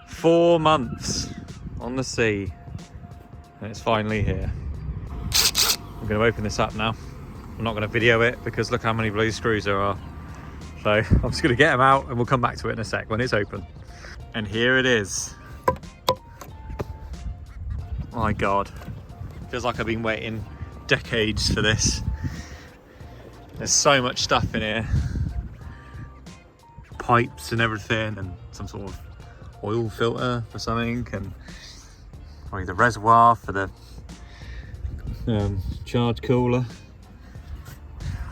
Four months on the sea, and it's finally here. I'm going to open this up now. I'm not going to video it because look how many blue screws there are. So I'm just going to get them out and we'll come back to it in a sec when it's open. And here it is. My God, feels like I've been waiting decades for this. There's so much stuff in here. Pipes and everything, and some sort of oil filter for something, and probably the reservoir for the charge cooler.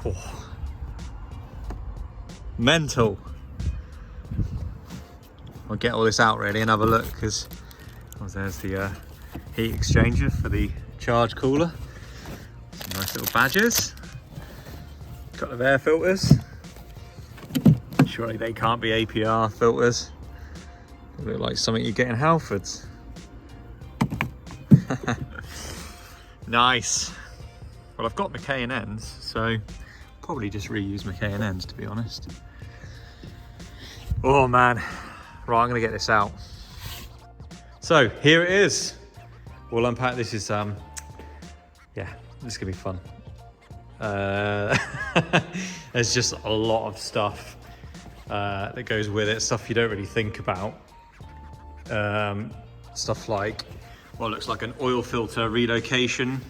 Oh. Mental. I'll get all this out really and have a look, because there's the heat exchanger for the charge cooler. Some nice little badges. A couple of air filters. Surely they can't be APR filters. They look like something you get in Halfords. Nice. Well, I've got K&Ns, so probably just reuse K&Ns to be honest. Oh man. Right, I'm gonna get this out. So here it is. We'll unpack this. Is yeah, this is gonna be fun. There's just a lot of stuff that goes with it, stuff you don't really think about. Stuff like what looks like an oil filter relocation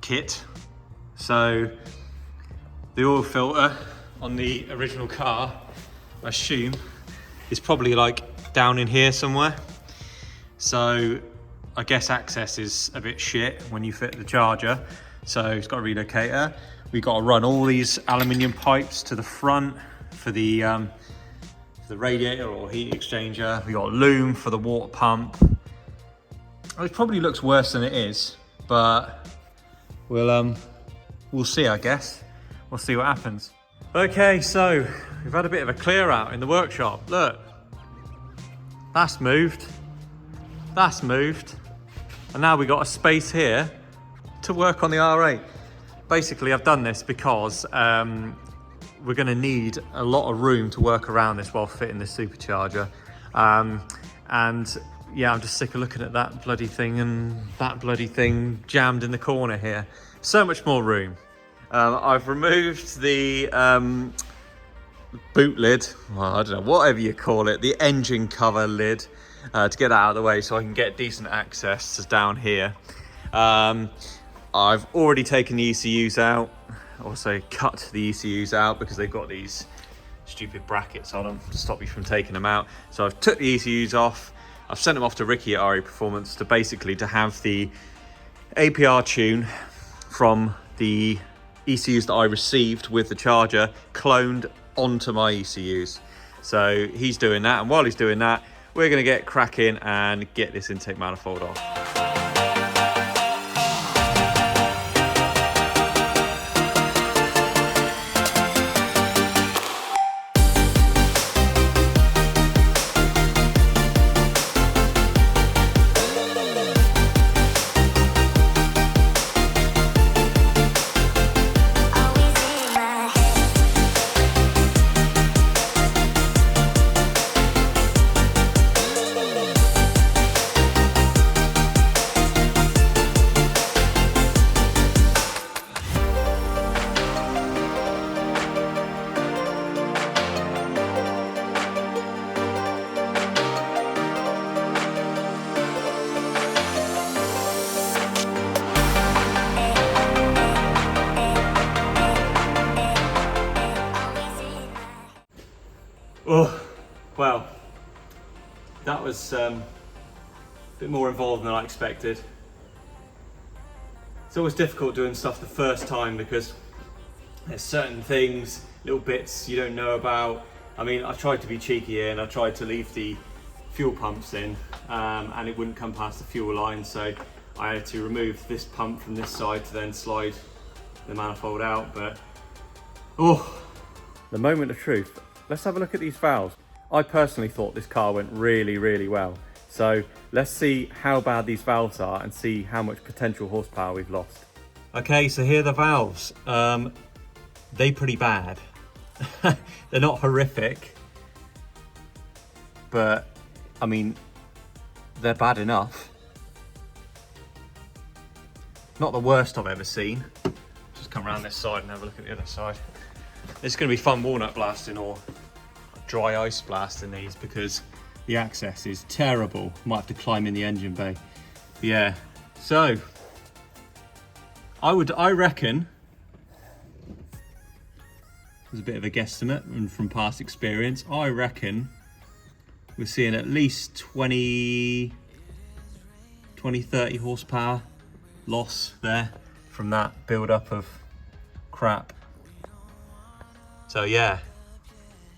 kit. So the oil filter on the original car, I assume, is probably like down in here somewhere. So I guess access is a bit shit when you fit the charger. So it's got a relocator. We've got to run all these aluminium pipes to the front for the radiator or heat exchanger. We got loom for the water pump. It probably looks worse than it is, but we'll see, I guess. We'll see what happens. Okay, so we've had a bit of a clear out in the workshop. Look, that's moved. That's moved. And now we got a space here to work on the R8. Basically, I've done this because we're going to need a lot of room to work around this while fitting this supercharger. And yeah, I'm just sick of looking at that bloody thing and that bloody thing jammed in the corner here. So much more room. I've removed the boot lid, well, I don't know, whatever you call it, the engine cover lid, to get that out of the way so I can get decent access to down here. I've already taken the ECUs out. Also cut the ECUs out because they've got these stupid brackets on them to stop you from taking them out. So I've took the ECUs off. I've sent them off to Ricky at RE Performance to basically to have the APR tune from the ECUs that I received with the charger cloned onto my ECUs. So he's doing that, and while he's doing that, we're going to get cracking and get this intake manifold off. Oh, well, that was a bit more involved than I expected. It's always difficult doing stuff the first time because there's certain things, little bits you don't know about. I mean, I tried to be cheeky here and I tried to leave the fuel pumps in and it wouldn't come past the fuel line, so I had to remove this pump from this side to then slide the manifold out, but oh, the moment of truth. Let's have a look at these valves. I personally thought this car went really, really well. So let's see how bad these valves are and see how much potential horsepower we've lost. Okay, so here are the valves. They're pretty bad. They're not horrific, but I mean, they're bad enough. Not the worst I've ever seen. Just come around this side and have a look at the other side. It's going to be fun walnut blasting or dry ice blasting these because the access is terrible. Might have to climb in the engine bay. Yeah, so I reckon, there's a bit of a guesstimate and from past experience, I reckon we're seeing at least 20, 30 horsepower loss there from that build up of crap. So yeah,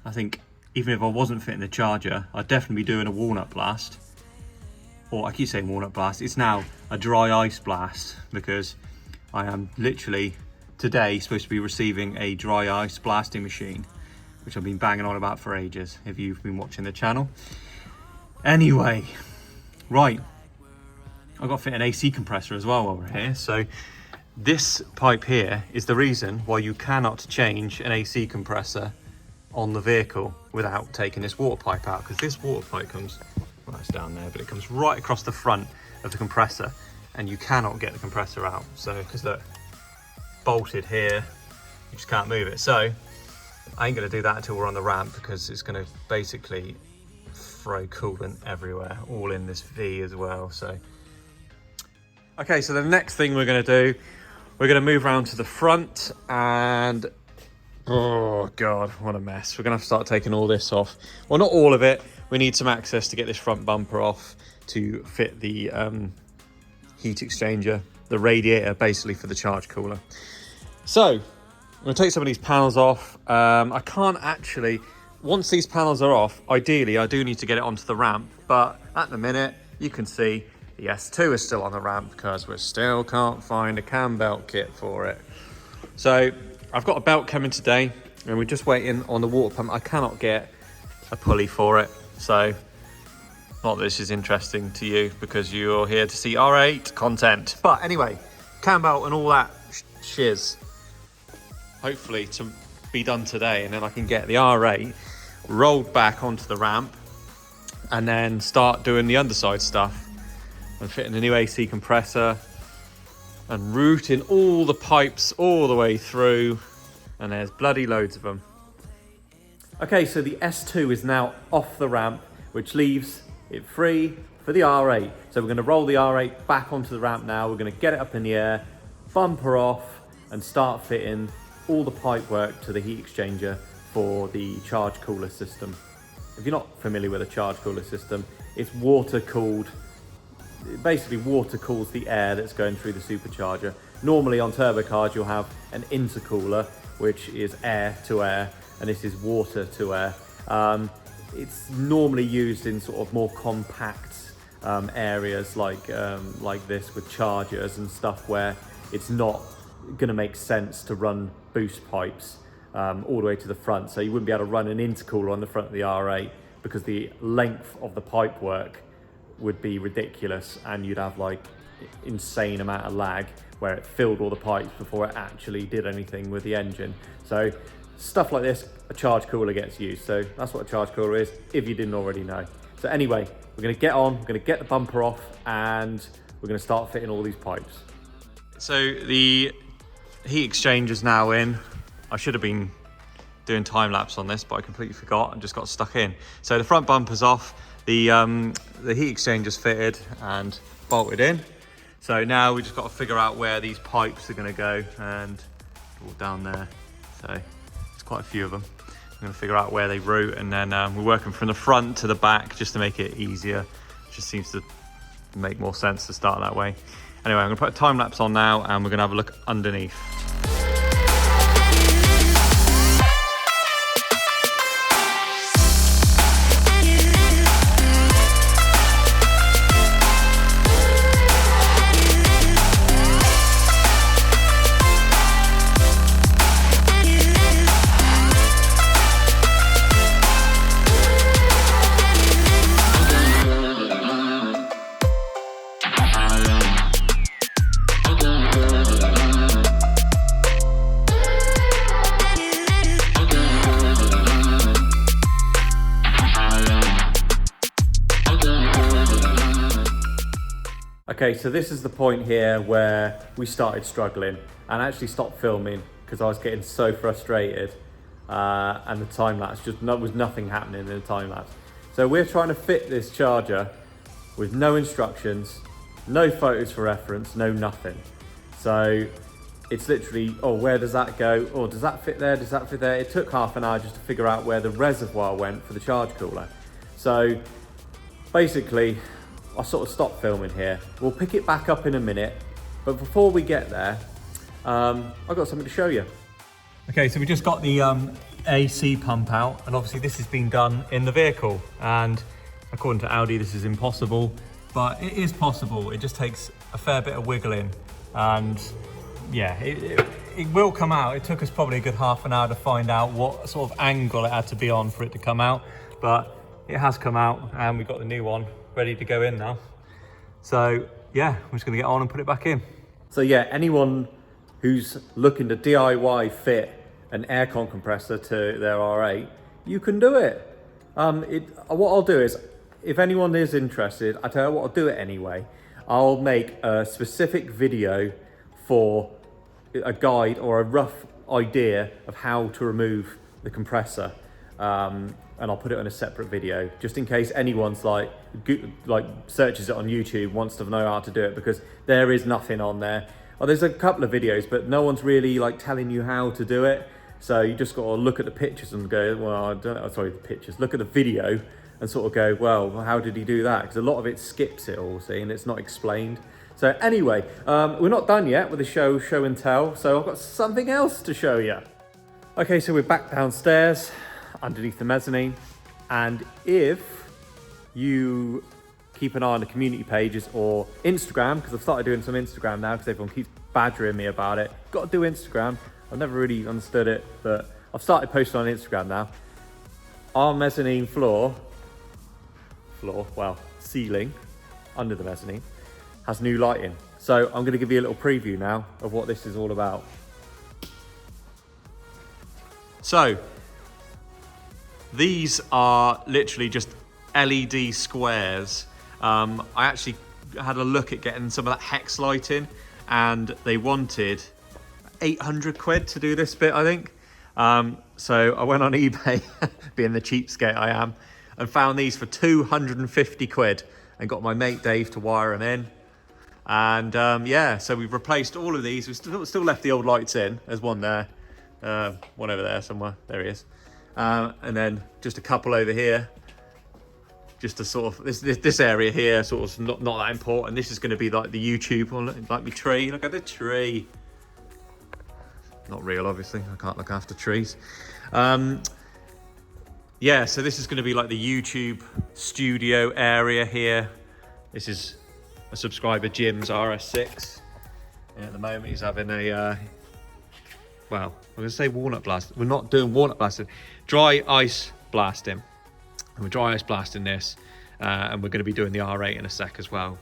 I think even if I wasn't fitting the charger, I'd definitely be doing a walnut blast. Or I keep saying walnut blast, it's now a dry ice blast because I am literally today supposed to be receiving a dry ice blasting machine, which I've been banging on about for ages if you've been watching the channel. Anyway, right, I've got to fit an AC compressor as well while we're here. So this pipe here is the reason why you cannot change an AC compressor on the vehicle without taking this water pipe out, because this water pipe comes, well, it's down there, but it comes right across the front of the compressor and you cannot get the compressor out. So, because look, bolted here, you just can't move it. So I ain't gonna do that until we're on the ramp because it's gonna basically throw coolant everywhere, all in this V as well. So, okay, so the next thing we're gonna do, we're gonna move around to the front and oh God, what a mess. We're gonna have to start taking all this off. Well, not all of it. We need some access to get this front bumper off to fit the heat exchanger, the radiator basically for the charge cooler. So I'm gonna take some of these panels off. I can't actually, once these panels are off, ideally I do need to get it onto the ramp, but at the minute you can see the S2 is still on the ramp because we still can't find a cam belt kit for it. So I've got a belt coming today and we're just waiting on the water pump. I cannot get a pulley for it. So not that this is interesting to you because you're here to see R8 content. But anyway, cam belt and all that shiz, hopefully to be done today, and then I can get the R8 rolled back onto the ramp and then start doing the underside stuff and fitting a new AC compressor and routing all the pipes all the way through, and there's bloody loads of them. Okay, so the S2 is now off the ramp, which leaves it free for the R8. So we're going to roll the R8 back onto the ramp now. We're going to get it up in the air, bumper off, and start fitting all the pipe work to the heat exchanger for the charge cooler system. If you're not familiar with a charge cooler system, it's water cooled. Basically water cools the air that's going through the supercharger. Normally on turbo cars you'll have an intercooler, which is air to air, and this is water to air. It's normally used in sort of more compact areas like this with chargers and stuff where it's not going to make sense to run boost pipes all the way to the front. So you wouldn't be able to run an intercooler on the front of the R8 because the length of the pipe work would be ridiculous and you'd have like insane amount of lag where it filled all the pipes before it actually did anything with the engine. So stuff like this, a charge cooler gets used. So that's what a charge cooler is, if you didn't already know. So anyway, we're gonna get on, we're gonna get the bumper off, and we're gonna start fitting all these pipes. So the heat exchanger is now in. I should have been doing time lapse on this, but I completely forgot and just got stuck in. So the front bumper's off, the heat exchanger's fitted and bolted in. So now we just got to figure out where these pipes are going to go, and all down there. So there's quite a few of them. I'm going to figure out where they route, and then we're working from the front to the back just to make it easier. It just seems to make more sense to start that way. Anyway, I'm going to put a time lapse on now, and we're going to have a look underneath. Okay, so this is the point here where we started struggling and actually stopped filming because I was getting so frustrated, and the time lapse was nothing happening in the time lapse. So we're trying to fit this charger with no instructions, no photos for reference, no nothing. So it's literally, oh, where does that go? Oh, does that fit there? Does that fit there? It took half an hour just to figure out where the reservoir went for the charge cooler. So basically, I sort of stopped filming here. We'll pick it back up in a minute, but before we get there, I've got something to show you. Okay, so we just got the AC pump out, and obviously this has been done in the vehicle, and according to Audi this is impossible, but it is possible. It just takes a fair bit of wiggling, and yeah, it will come out. It took us probably a good half an hour to find out what sort of angle it had to be on for it to come out, but it has come out, and we've got the new one ready to go in now. So yeah, we're just gonna get on and put it back in. So yeah, anyone who's looking to DIY fit an aircon compressor to their R8, you can do it. What I'll do is, if anyone is interested, I tell you what, I'll do it anyway. I'll make a specific video for a guide or a rough idea of how to remove the compressor. And I'll put it on a separate video, just in case anyone's like searches it on YouTube, wants to know how to do it, because there is nothing on there. Oh, there's a couple of videos, but no one's really like telling you how to do it. So you just got to look at the pictures and go, well, I don't know, sorry, the pictures. Look at the video and sort of go, well, how did he do that? Because a lot of it skips it all, see, and it's not explained. So anyway, we're not done yet with the show and tell. So I've got something else to show you. Okay, so we're back downstairs, underneath the mezzanine, and if you keep an eye on the community pages or Instagram, because I've started doing some Instagram now because everyone keeps badgering me about it. Got to do Instagram. I've never really understood it, but I've started posting on Instagram now. Our mezzanine ceiling under the mezzanine has new lighting. So I'm going to give you a little preview now of what this is all about. So these are literally just LED squares. I actually had a look at getting some of that hex lighting, and they wanted 800 quid to do this bit, I think. So I went on eBay, being the cheapskate I am, and found these for 250 quid and got my mate Dave to wire them in. And yeah, so we've replaced all of these. We've still left the old lights in. There's one there, one over there somewhere. There he is. And then just a couple over here. Just to sort of, this area here sort of not that important. This is going to be like the YouTube one, like my tree. Look at the tree. Not real, obviously. I can't look after trees. Yeah, so this is going to be like the YouTube studio area here. This is a subscriber, Jim's RS6. And at the moment, he's having a, well, I'm going to say walnut blast. We're not doing walnut blasting. Dry ice blasting. And we're dry ice blasting this. And we're going to be doing the R8 in a sec as well.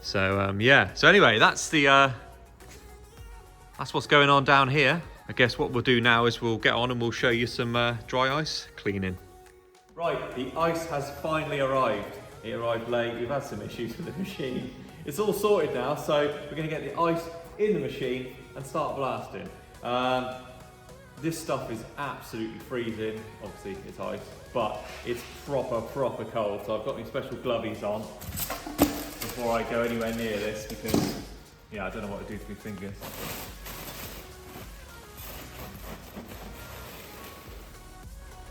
So, yeah. So anyway, that's what's going on down here. I guess what we'll do now is we'll get on and we'll show you some dry ice cleaning. Right, the ice has finally arrived. It arrived late. We've had some issues with the machine. It's all sorted now, so we're going to get the ice in the machine and start blasting. This stuff is absolutely freezing. Obviously, it's ice, but it's proper cold. So I've got my special glovies on before I go anywhere near this, because, yeah, I don't know what to do to my fingers.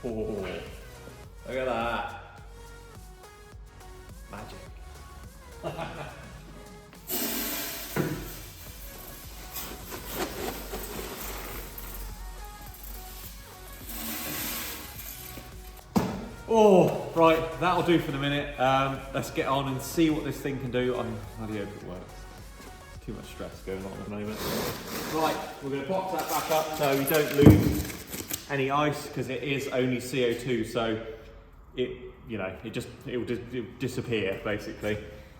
Oh, look at that. Magic. Oh, right, that'll do for the minute. Let's get on and see what this thing can do. I bloody hope it works. There's too much stress going on at the moment. Right, we're going to box that back up so we don't lose any ice, because it is only CO2, so it will disappear basically.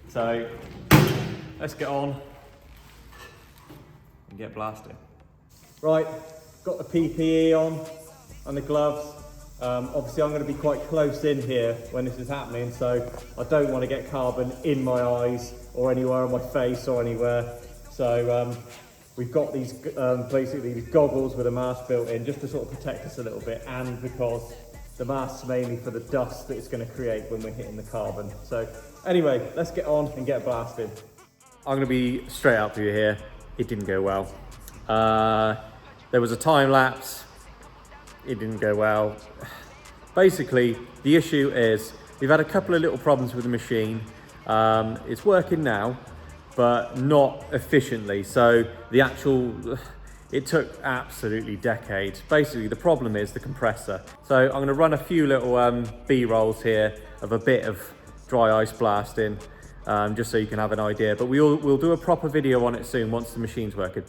So let's get on and get blasting. Right, got the PPE on and the gloves. Obviously I'm going to be quite close in here when this is happening, so I don't want to get carbon in my eyes or anywhere on my face or anywhere. So we've got these basically these goggles with a mask built in just to sort of protect us a little bit, and because the mask's mainly for the dust that it's going to create when we're hitting the carbon. So anyway, let's get on and get blasted. I'm going to be straight up with you here. It didn't go well. There was a time lapse. It didn't go well. Basically, the issue is we've had a couple of little problems with the machine. It's working now, but not efficiently. So it took absolutely decades. Basically, the problem is the compressor. So I'm going to run a few little B-rolls here of a bit of dry ice blasting, just so you can have an idea. But we'll do a proper video on it soon once the machine's working.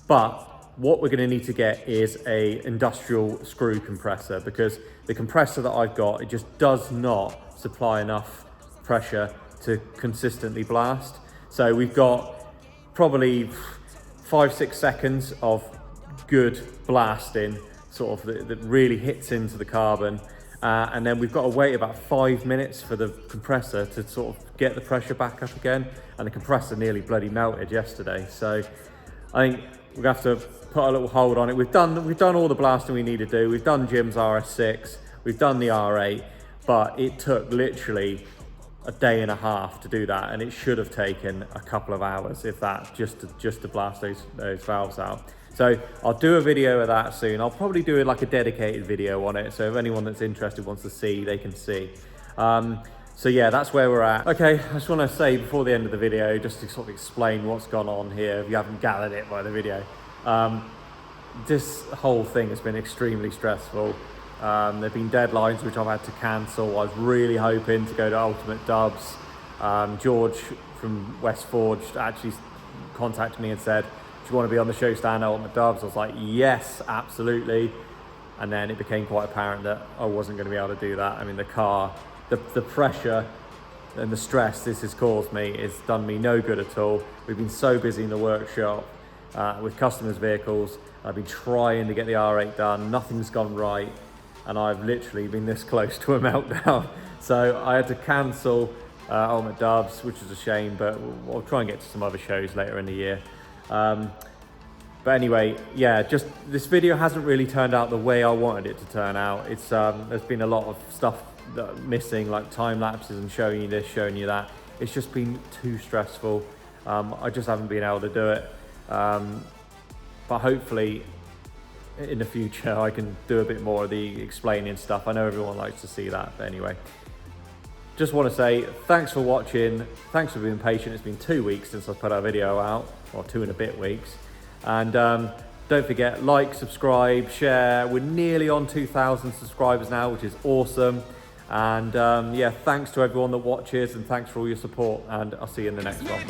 But what we're going to need to get is a industrial screw compressor, because the compressor that I've got, it just does not supply enough pressure to consistently blast. So we've got probably 5-6 seconds of good blasting, sort of that really hits into the carbon, and then we've got to wait about 5 minutes for the compressor to sort of get the pressure back up again. And the compressor nearly bloody melted yesterday, so I think we're gonna have to put a little hold on it. We've done all the blasting we need to do. We've done Jim's RS6, we've done the R8, but it took literally a day and a half to do that, and it should have taken a couple of hours, if that, just to blast those valves out. So I'll do a video of that soon. I'll probably do like a dedicated video on it, so if anyone that's interested wants to see, they can see. So yeah, that's where we're at. Okay, I just want to say before the end of the video, just to sort of explain what's gone on here, if you haven't gathered it by the video. This whole thing has been extremely stressful. There've been deadlines which I've had to cancel. I was really hoping to go to Ultimate Dubs. George from West Forge actually contacted me and said, do you want to be on the show stand at Ultimate Dubs? I was like, yes, absolutely. And then it became quite apparent that I wasn't going to be able to do that. I mean, the car, the pressure and the stress this has caused me has done me no good at all. We've been so busy in the workshop with customers' vehicles. I've been trying to get the R8 done. Nothing's gone right. And I've literally been this close to a meltdown. So I had to cancel Ultimate Dubs, which is a shame, but we'll try and get to some other shows later in the year. But anyway, yeah, just this video hasn't really turned out the way I wanted it to turn out. It's there's been a lot of stuff missing, like time lapses and showing you this, showing you that. It's just been too stressful. I just haven't been able to do it. But hopefully in the future I can do a bit more of the explaining stuff. I know everyone likes to see that, but anyway. Just want to say thanks for watching. Thanks for being patient. It's been 2 weeks since I put our video out, or 2 and a bit weeks. And don't forget, like, subscribe, share. We're nearly on 2,000 subscribers now, which is awesome. And yeah, thanks to everyone that watches, and thanks for all your support, and I'll see you in the next one.